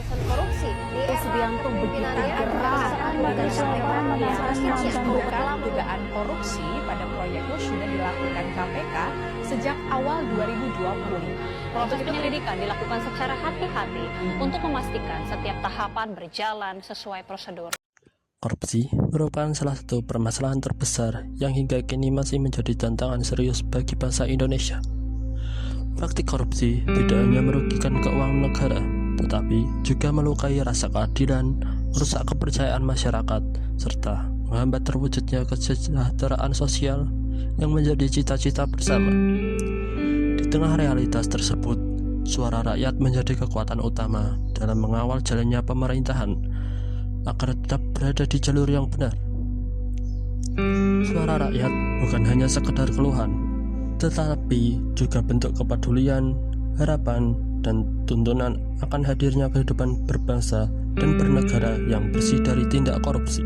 pemberantasan korupsi di era Subianto begitu kepemimpinannya gerah dengan sampaikan mengungkap dugaan korupsi pada proyek sudah dilakukan KPK sejak awal 2020. Proses penyelidikan dilakukan secara hati-hati untuk memastikan setiap tahapan berjalan sesuai prosedur. Korupsi merupakan salah satu permasalahan terbesar yang hingga kini masih menjadi tantangan serius bagi bangsa Indonesia. Praktik korupsi tidak hanya merugikan keuangan negara, tetapi juga melukai rasa keadilan, merusak kepercayaan masyarakat, serta menghambat terwujudnya kesejahteraan sosial yang menjadi cita-cita bersama. Di tengah realitas tersebut, suara rakyat menjadi kekuatan utama dalam mengawal jalannya pemerintahan agar tetap berada di jalur yang benar. Suara rakyat bukan hanya sekedar keluhan, tetapi juga bentuk kepedulian, harapan, dan tuntunan akan hadirnya kehidupan berbangsa dan bernegara yang bersih dari tindak korupsi.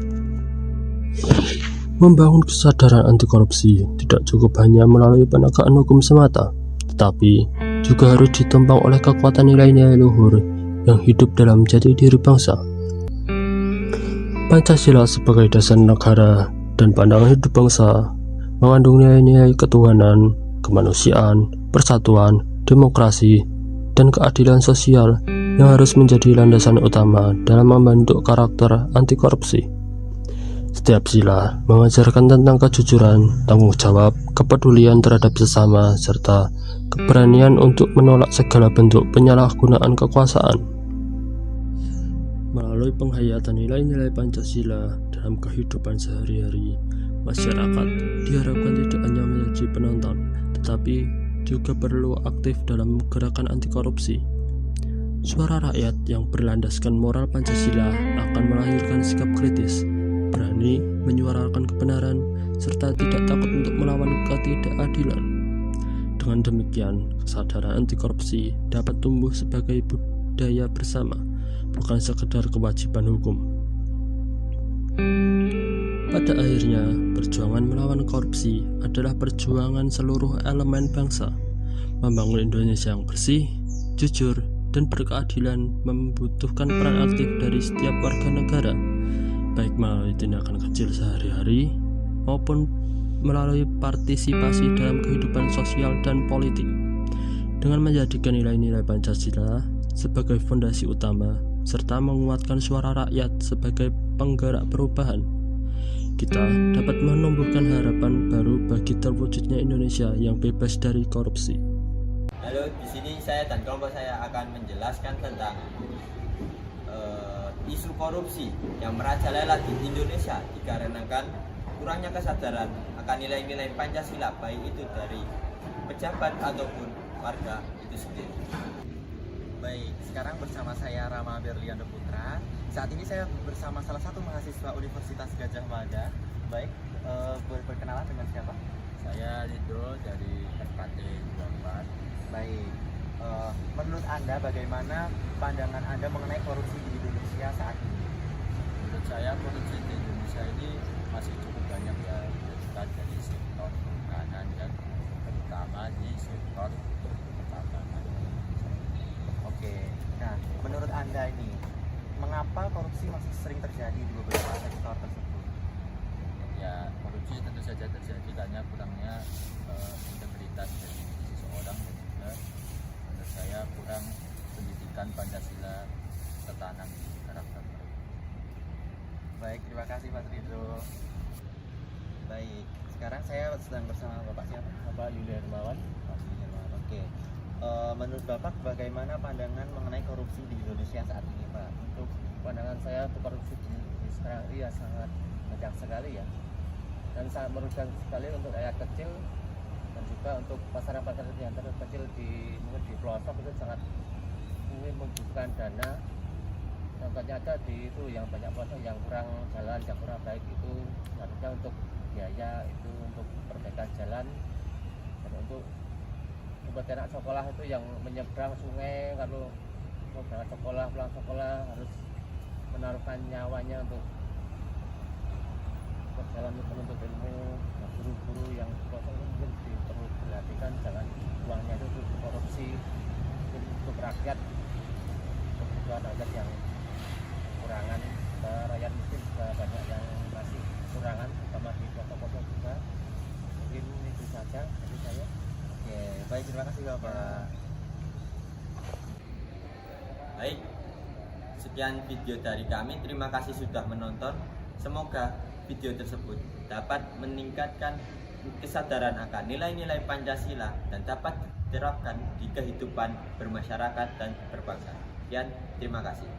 Membangun kesadaran anti korupsi tidak cukup hanya melalui penegakan hukum semata, tetapi juga harus ditopang oleh kekuatan nilai-nilai luhur yang hidup dalam jati diri bangsa. Pancasila sebagai dasar negara dan pandangan hidup bangsa mengandung nilai-nilai ketuhanan, kemanusiaan, persatuan, demokrasi, dan keadilan sosial yang harus menjadi landasan utama dalam membentuk karakter anti korupsi. Setiap sila mengajarkan tentang kejujuran, tanggung jawab, kepedulian terhadap sesama, serta keberanian untuk menolak segala bentuk penyalahgunaan kekuasaan. Melalui penghayatan nilai-nilai Pancasila dalam kehidupan sehari-hari, masyarakat diharapkan tidak hanya menjadi penonton, tetapi juga perlu aktif dalam gerakan anti korupsi. Suara rakyat yang berlandaskan moral Pancasila akan melahirkan sikap kritis, berani menyuarakan kebenaran, serta tidak takut untuk melawan ketidakadilan. Dengan demikian, kesadaran anti korupsi dapat tumbuh sebagai budaya bersama, bukan sekedar kewajiban hukum. Pada akhirnya, perjuangan melawan korupsi adalah perjuangan seluruh elemen bangsa. Membangun Indonesia yang bersih, jujur, dan berkeadilan membutuhkan peran aktif dari setiap warga negara, baik melalui tindakan kecil sehari-hari maupun melalui partisipasi dalam kehidupan sosial dan politik. Dengan menjadikan nilai-nilai Pancasila sebagai fondasi utama, serta menguatkan suara rakyat sebagai penggerak perubahan, kita dapat menumbuhkan harapan baru bagi terwujudnya Indonesia yang bebas dari korupsi. Halo, di sini saya dan kelompok saya akan menjelaskan tentang isu korupsi yang merajalela di Indonesia dikarenakan kurangnya kesadaran akan nilai-nilai Pancasila, baik itu dari pejabat ataupun warga itu sendiri. Baik, sekarang bersama saya Rama Berliando Putra. Saat ini saya bersama salah satu mahasiswa Universitas Gadjah Mada. Baik, boleh berkenalan dengan siapa? Saya Lido dari FKT 24. Baik, menurut Anda bagaimana pandangan Anda mengenai korupsi di Indonesia saat ini? Menurut saya korupsi di Indonesia ini masih cukup banyak ya, terutama dari sektor perikanan dan terutama di sektor pertambangan. Oke, nah menurut Anda ini, mengapa korupsi masih sering terjadi di beberapa sektor tersebut? Ya, korupsi tentu saja terjadi karena kurangnya integritas dari seseorang dan juga menurut saya kurang pendidikan Pancasila tertanam di karakter mereka. Baik, terima kasih Mas Ridho. Baik, sekarang saya sedang bersama Bapak siapa? Bapak Yulia Hermawan. Pak Sudirman. Oke. Menurut Bapak bagaimana pandangan mengenai korupsi di Indonesia saat ini, Pak? Untuk pandangan saya, untuk korupsi di Israel ya sangat banyak sekali ya, dan sangat merugikan sekali untuk rakyat kecil dan juga untuk pasaran-pasaran yang terkecil di mungkin di pelosok itu sangat mungkin membutuhkan dana. Contohnya ada di itu yang banyak pelosok yang kurang jalan, yang kurang baik, itu harusnya untuk biaya itu untuk perbaikan jalan dan untuk buat anak sekolah itu yang menyeberang sungai, kalau mau berangkat sekolah, pulang sekolah harus menaruhkan nyawanya untuk berjalan menuntut ilmu. Nah, guru-guru yang pelosok mungkin perlu diperhatikan, jangan uangnya itu untuk korupsi, mungkin untuk rakyat, untuk nakes yang kekurangan, rakyat miskin juga banyak yang masih kekurangan, terutama di pelosok-pelosok juga. Mungkin itu saja dari saya. Oke, baik, terima kasih Bapak. Baik, sekian video dari kami. Terima kasih sudah menonton. Semoga video tersebut dapat meningkatkan kesadaran akan nilai-nilai Pancasila dan dapat diterapkan di kehidupan bermasyarakat dan berbangsa. Sekian, terima kasih.